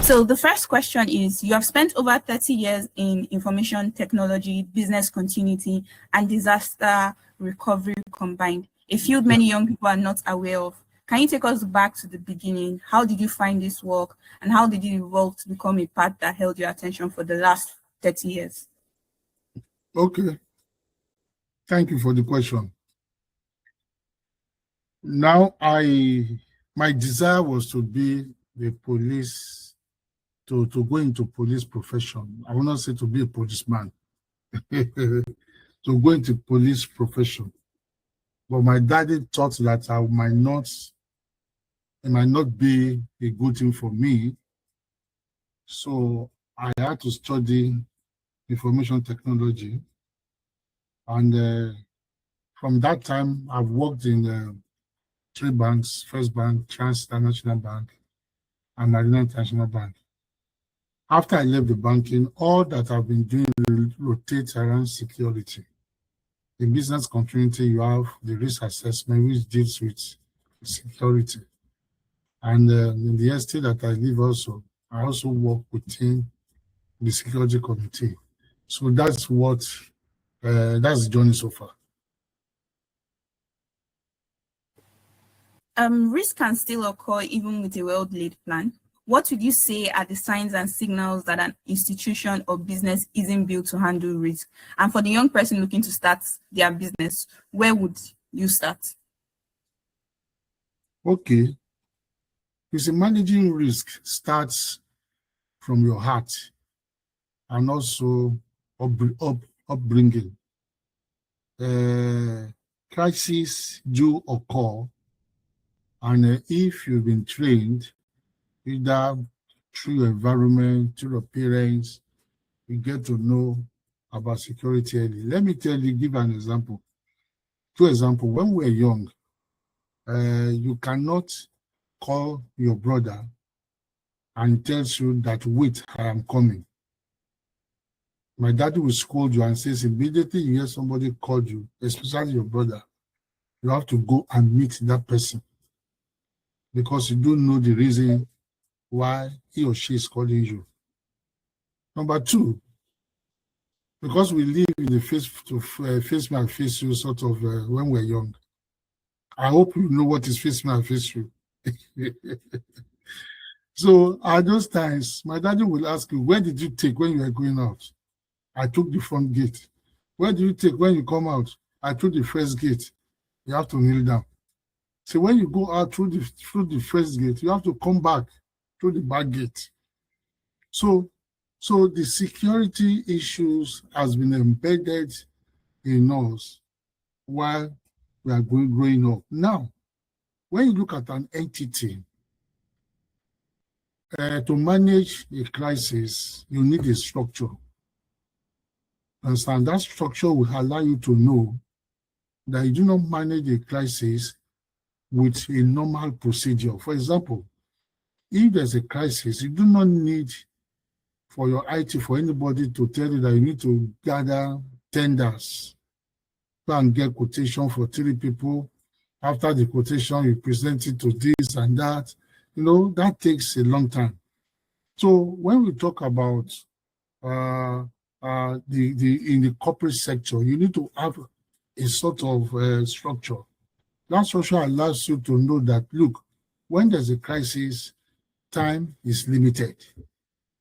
So the first question is, you have spent over 30 years in information technology, business continuity, and disaster recovery combined, a field many young people are not aware of. Can you take us back to the beginning? How did you find this work, and how did it evolve to become a path that held your attention for the last 30 years? Okay. Thank you for the question. Now, my desire was to be the police, to go into police profession. I will not say to be a policeman, to go into police profession. But my daddy thought that it might not be a good thing for me. So I had to study information technology. And from that time, I've worked in 3 banks: First Bank, Trans International Bank, and Marina International Bank. After I left the banking, all that I've been doing rotates around security. In business continuity, you have the risk assessment, which deals with security. And in the estate that I live also, I also work within the security committee. So that's that's the journey so far. Risk can still occur even with a well-laid plan. What would you say are the signs and signals that an institution or business isn't built to handle risk? And for the young person looking to start their business, where would you start? Okay. You see, managing risk starts from your heart and also upbringing. Crises do occur, and if you've been trained, either through your environment, through your parents, you get to know about security early. Let me give an example. 2 examples. When we're young, you cannot call your brother and tells you that, wait, I am coming. My daddy will scold you and says, immediately you hear somebody called you, especially your brother, you have to go and meet that person, because you don't know the reason why he or she is calling you. Number 2, because we live in the face me and face you sort of when we're young. I hope you know what is face me and face you. So at those times, my daddy will ask you, where did you take when you were going out? I took the front gate. Where do you take when you come out? I took the first gate. You have to kneel down. So when you go out through the first gate, you have to come back through the back gate. So the security issues has been embedded in us while we are growing up. Now, when you look at an entity, to manage a crisis, you need a structure. Understand? That structure will allow you to know that you do not manage a crisis with a normal procedure. For example, if there's a crisis, you do not need for your IT, for anybody to tell you that you need to gather tenders, go and get quotation for 3 people. After the quotation, you present it to this and that. You know, that takes a long time. So when we talk about in the corporate sector, you need to have a sort of structure. That structure allows you to know that, look, when there's a crisis, time is limited,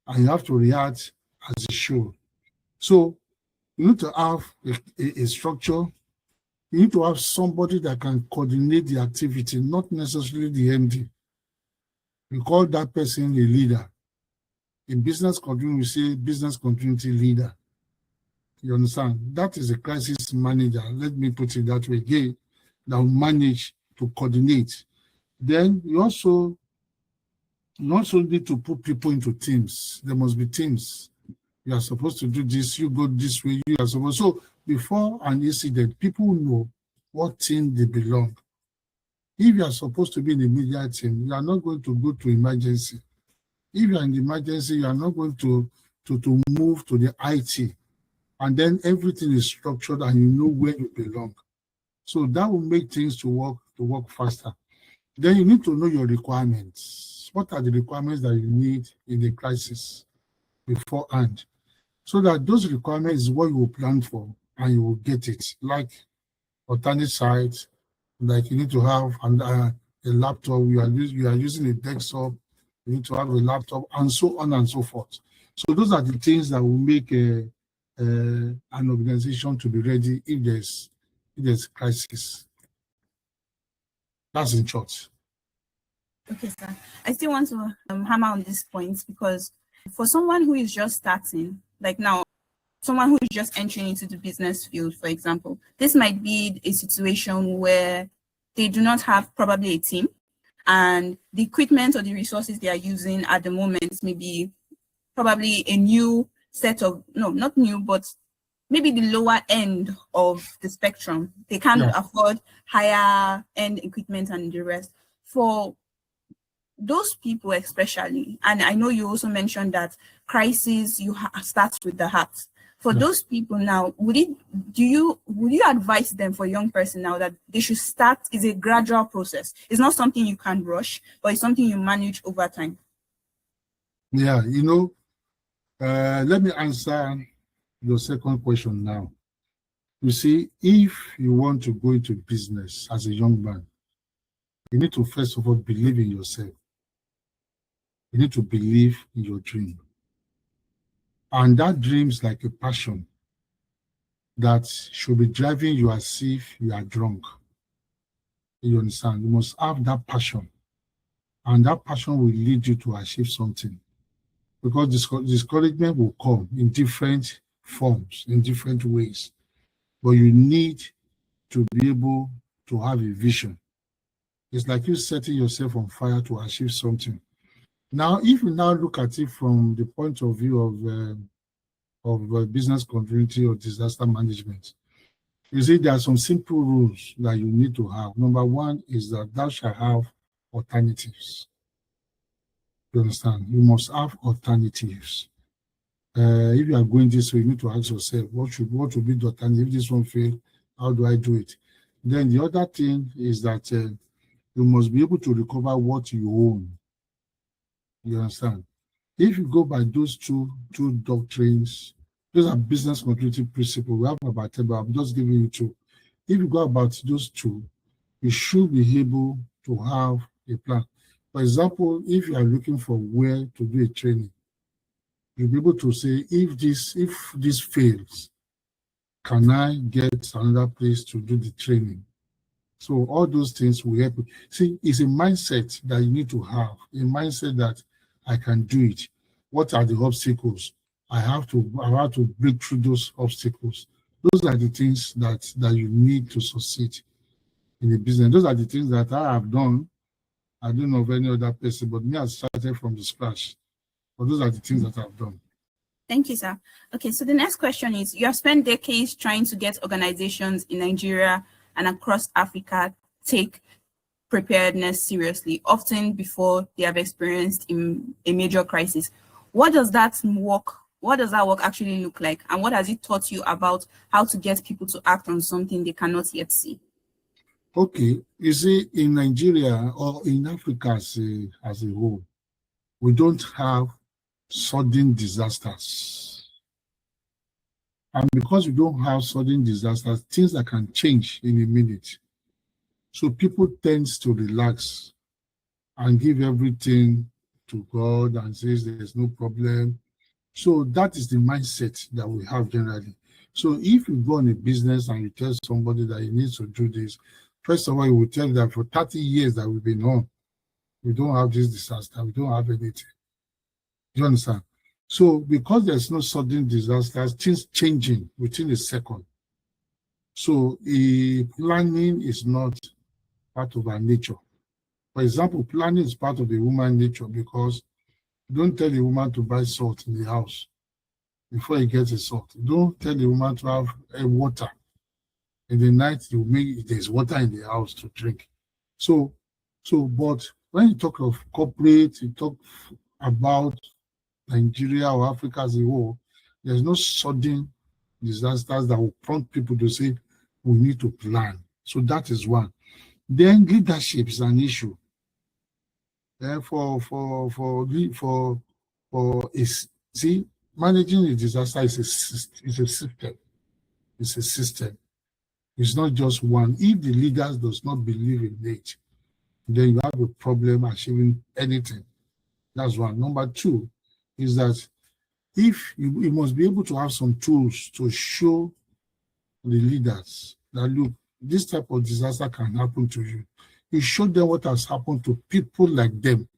and you have to react as it should. So you need to have a structure. You need to have somebody that can coordinate the activity, not necessarily the MD. We call that person a leader. In business continuity, we say business continuity leader. You understand? That is a crisis manager. Let me put it that way again, that will manage to coordinate. Then you also need to put people into teams. There must be teams. You are supposed to do this, you go this way, you are supposed. So before an incident, people know what team they belong. If you are supposed to be in the media team, you are not going to go to emergency. If you are in the emergency, you are not going to move to the IT. And then everything is structured and you know where you belong. So that will make things to work faster. Then you need to know your requirements. what are the requirements that you need in a crisis beforehand, so that those requirements is what you will plan for and you will get it. Like alternate sites, like you need to have a laptop, you are using a desktop, you need to have a laptop, and so on and so forth. So those are the things that will make an organization to be ready if there's crisis. That's in short. Okay, sir. I still want to hammer on this point, because for someone who is just starting, like now, someone who is just entering into the business field, for example, this might be a situation where they do not have probably a team, and the equipment or the resources they are using at the moment may be probably a new set of, no, not new, but maybe the lower end of the spectrum. They can't afford higher end equipment and the rest. For those people especially, and I know you also mentioned that crisis starts with the heart. For those people now, would you advise them, for a young person now, that they should start? Is a gradual process. It's not something you can rush, but it's something you manage over time. Yeah, let me answer your second question now. You see, if you want to go into business as a young man, you need to first of all believe in yourself. You need to believe in your dream. And that dream is like a passion that should be driving you as if you are drunk. You understand? You must have that passion. And that passion will lead you to achieve something. Because discouragement will come in different forms, in different ways. But you need to be able to have a vision. It's like you setting yourself on fire to achieve something. Now, if you now look at it from the point of view of business continuity or disaster management, you see there are some simple rules that you need to have. Number one is that thou shalt have alternatives. You understand? You must have alternatives. If you are going this way, you need to ask yourself, what would be the alternative? If this one fails, how do I do it? Then the other thing is that you must be able to recover what you own. You understand? If you go by those two doctrines, those are business continuity principles. We have about 10, but I'm just giving you two. If you go about those two, you should be able to have a plan. For example, if you are looking for where to do a training, you'll be able to say, if this fails, can I get another place to do the training? So all those things will help you. See, it's a mindset that you need to have, a mindset that I can do it. What are the obstacles? I have to break through those obstacles. Those are the things that you need to succeed in a business. Those are the things that I have done. I don't know of any other person, but me, I started from the scratch. But those are the things that I've done. Thank you, sir. Okay, so the next question is, you have spent decades trying to get organizations in Nigeria and across Africa take preparedness seriously, often before they have experienced a major crisis. What does that work actually look like? And what has it taught you about how to get people to act on something they cannot yet see? Okay, you see, in Nigeria or in Africa as a whole, we don't have sudden disasters. And because we don't have sudden disasters, things that can change in a minute. So people tend to relax and give everything to God and says there's no problem. So that is the mindset that we have generally. So if you go on a business and you tell somebody that he needs to do this, first of all, you will tell them for 30 years that we've been on, we don't have this disaster, we don't have anything. Do you understand? So because there's no sudden disasters, things changing within a second. So planning is not part of our nature. For example, planning is part of the woman nature, because don't tell a woman to buy salt in the house before he gets a salt. Don't tell a woman to have water. In the night, there's water in the house to drink. But when you talk of corporate, you talk about Nigeria or Africa as a whole, there's no sudden disasters that will prompt people to say, we need to plan. So that is one. Then leadership is an issue. see, managing a disaster is a system. It's a system. It's not just one. If the leaders does not believe in it, then you have a problem achieving anything. That's one. Number two is that if you must be able to have some tools to show the leaders that, look, this type of disaster can happen to you. You show them what has happened to people like them,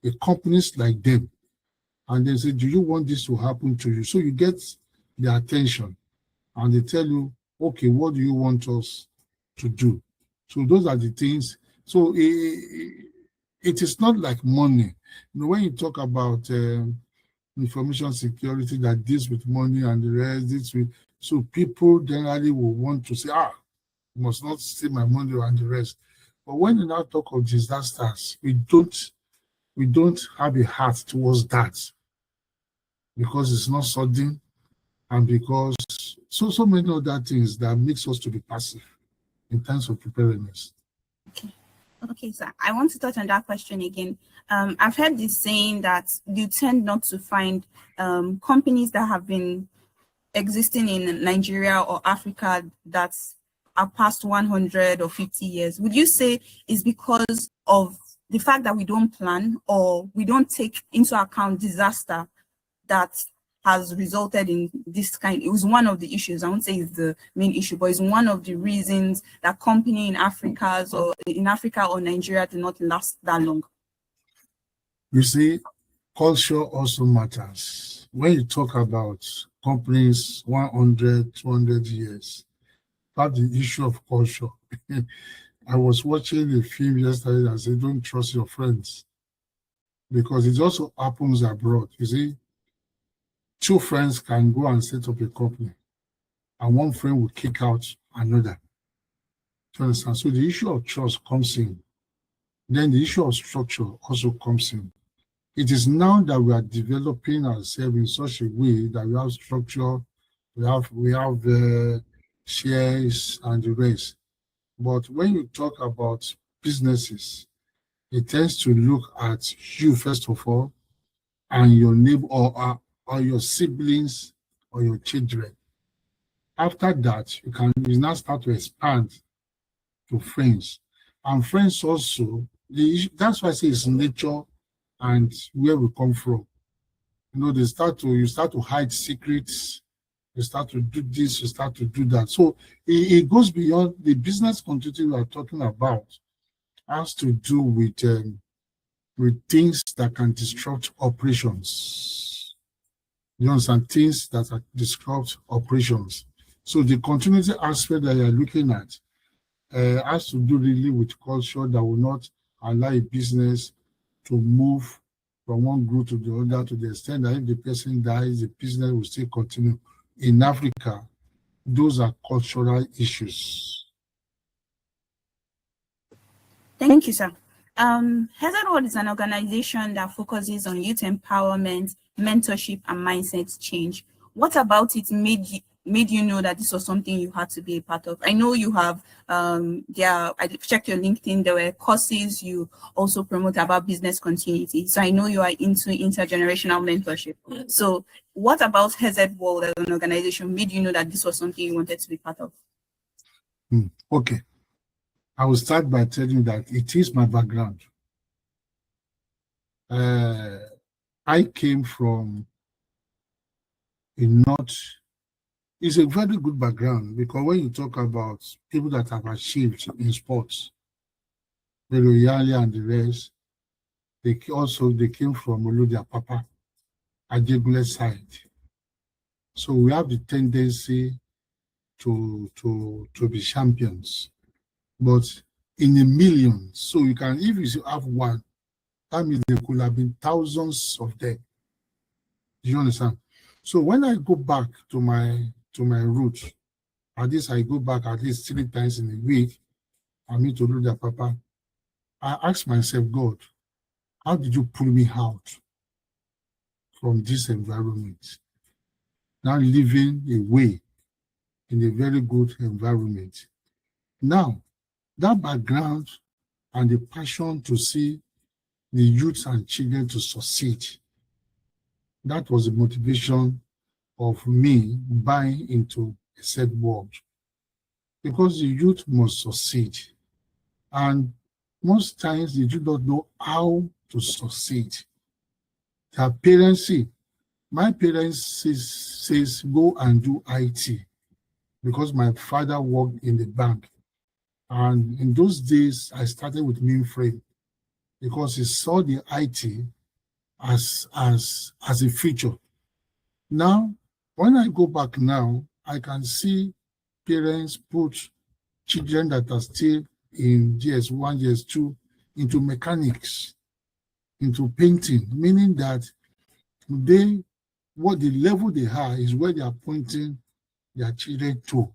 the companies like them, and they say, do you want this to happen to you? So you get their attention, and they tell you, okay, what do you want us to do? So those are the things. So it is not like money. You know, when you talk about information security that deals with money and the rest, so people generally will want to say, you must not steal my money and the rest. But when you now talk of disasters, we don't have a heart towards that, because it's not sudden, and because so many other things that makes us to be passive in terms of preparedness. Okay, so I want to touch on that question again. I've heard this saying that you tend not to find companies that have been existing in Nigeria or Africa that are past 100 or 50 years. Would you say it's because of the fact that we don't plan, or we don't take into account disaster that has resulted in this kind? It was one of the issues. I won't say it's the main issue, but it's one of the reasons that company in Africa or Nigeria do not last that long. You see, culture also matters. When you talk about companies 100, 200 years, that's the issue of culture. I was watching a film yesterday that said, don't trust your friends, because it also happens abroad. You see, two friends can go and set up a company, and one friend will kick out another. Do you understand? So the issue of trust comes in. Then the issue of structure also comes in. It is now that we are developing ourselves in such a way that we have structure, we have shares and the rest. But when you talk about businesses, it tends to look at you first of all, and your neighbor or your siblings or your children. After that, you now start to expand to friends. And friends also, that's why I say it's nature and where we come from. You know, you start to hide secrets, you start to do this, you start to do that. So it goes beyond the business continuity we are talking about. Has to do with things that can disrupt operations. You understand? Things that disrupt operations. So the continuity aspect that you're looking at has to do really with culture that will not allow a business to move from one group to the other, to the extent that if the person dies, the business will still continue. In Africa, those are cultural issues. Thank you, sir. Hesed World is an organization that focuses on youth empowerment, mentorship, and mindset change. What about it made you know that this was something you had to be a part of? I know you have, I checked your LinkedIn, there were courses you also promote about business continuity. So I know you are into intergenerational mentorship. So what about Hesed World as an organization made you know that this was something you wanted to be part of? Okay. I will start by telling you that it is my background. I came from it's a very good background, because when you talk about people that have achieved in sports, Yali and the rest, they came from Oludia Papa, Ajegule side. So we have the tendency to be champions, but in a million. So you can, if you have one, that means there could have been thousands of them. Do you understand? So when I go back to my roots, at least I go back at least 3 times in a week, I meet to do that, Papa. I ask myself, God, how did you pull me out from this environment? Now living away in a very good environment. Now, that background and the passion to see the youth and children to succeed. That was the motivation of me buying into Hesed World, because the youth must succeed. And most times they do not know how to succeed. Their parents see, my parents says go and do IT, because my father worked in the bank. And in those days, I started with mainframe because he saw the IT as a feature. Now, when I go back now, I can see parents put children that are still in GS1, GS2 into mechanics, into painting, meaning that what the level they are is where they are pointing their children to.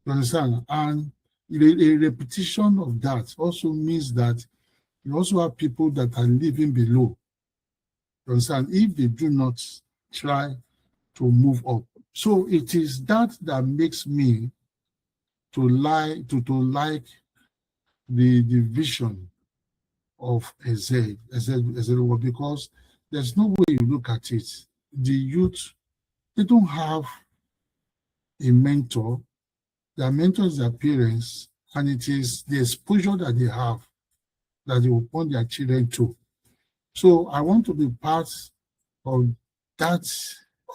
You understand? And a repetition of that also means that you also have people that are living below. You understand? If they do not try to move up. So it is that makes me to like the vision of Hesed World, because there's no way you look at it. The youth, they don't have a mentor. Their mentor is their parents, and it is the exposure that they have that they will point their children to. So I want to be part of that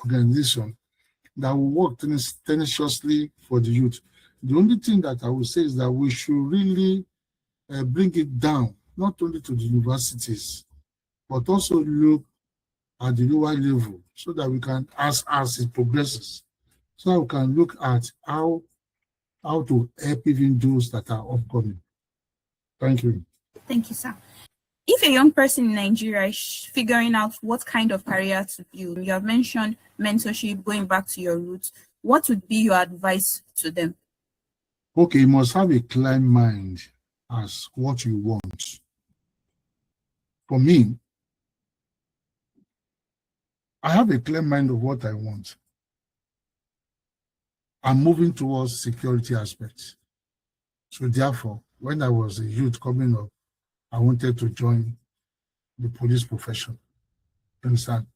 organization that will work tenaciously for the youth. The only thing that I will say is that we should really bring it down, not only to the universities, but also look at the lower level, so that we can, as it progresses, so that we can look at how to help even those that are upcoming. Thank you. Thank you, sir. If a young person in Nigeria is figuring out what kind of career to build, you have mentioned mentorship, going back to your roots, what would be your advice to them? Okay, you must have a clear mind as what you want. For me, I have a clear mind of what I want. I'm moving towards security aspects. So therefore, when I was a youth coming up, I wanted to join the police profession. You understand?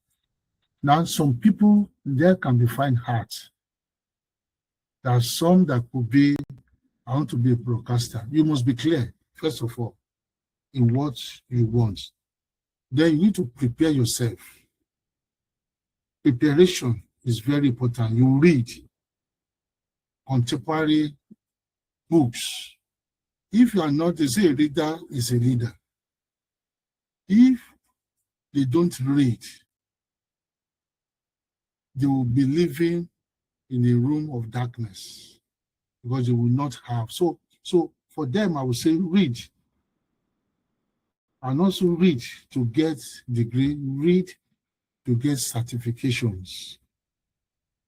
Now, some people, there can be fine hearts. There are some that could be, I want to be a broadcaster. You must be clear, first of all, in what you want. Then you need to prepare yourself. Preparation is very important. You read contemporary books. If you are not, they say a reader is a leader. If they don't read, they will be living in a room of darkness, because they will not have. So for them, I would say read. And also read to get degree, read to get certifications.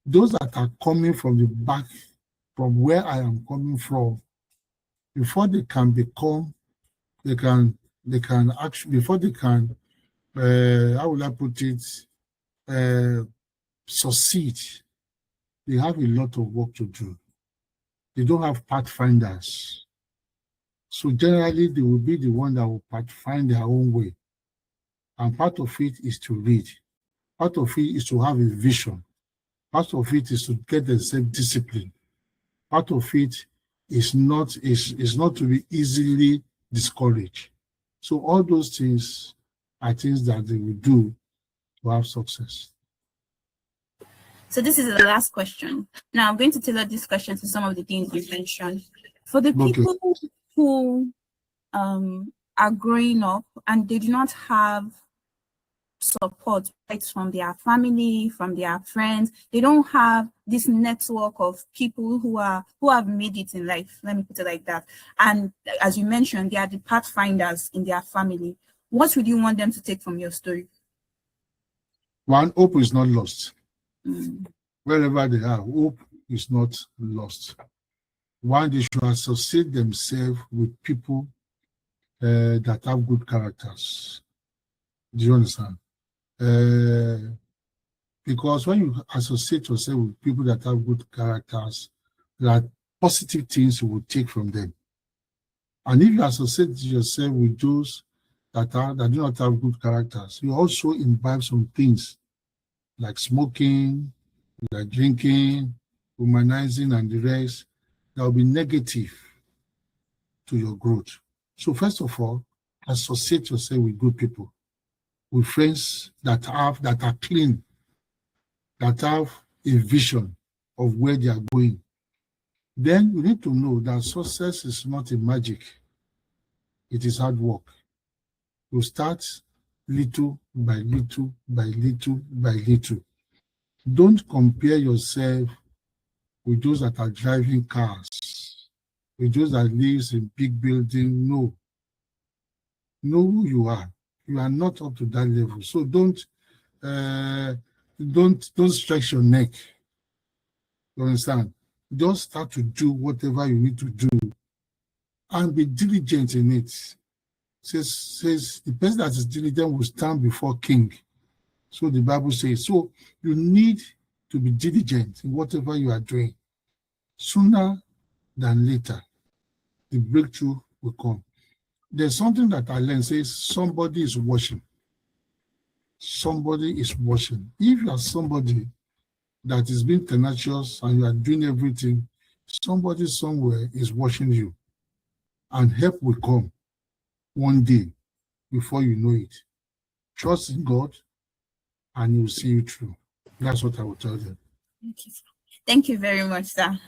Those that are coming from the back, from where I am coming from, before they can become, they can actually, before they can, how will I put it, succeed, they have a lot of work to do. They don't have pathfinders. So generally, they will be the one that will pathfind their own way. And part of it is to read. Part of it is to have a vision. Part of it is to get themselves disciplined. Part of it is not to be easily discouraged. So all those things are things that they will do to have success. So this is the last question. Now I'm going to tailor this question to some of the things you mentioned. For the people who are growing up and they do not have support, right, from their family, from their friends, they don't have this network of people who have made it in life, let me put it like that. And as you mentioned, they are the pathfinders in their family. What would you want them to take from your story? One, hope is not lost. Wherever they are, hope is not lost. One, they should associate themselves with people that have good characters. Do you understand? Because when you associate yourself with people that have good characters, there are positive things you will take from them. And if you associate yourself with those that do not have good characters. You also imbibe some things like smoking, like drinking, humanizing, and the rest that will be negative to your growth. So first of all, associate yourself with good people, with friends that are clean, that have a vision of where they are going. Then you need to know that success is not a magic. It is hard work. You start little by little by little by little. Don't compare yourself with those that are driving cars, with those that live in big buildings. No. Know who you are. You are not up to that level. So don't stretch your neck. You understand? Just start to do whatever you need to do and be diligent in it. Says the person that is diligent will stand before king. So the Bible says. So you need to be diligent in whatever you are doing. Sooner than later, the breakthrough will come. There's something that I learned, says somebody is watching. Somebody is watching. If you are somebody that is being tenacious and you are doing everything, somebody somewhere is watching you. And help will come one day before you know it. Trust in God and He will see you through. That's what I will tell them. Thank you very much, sir.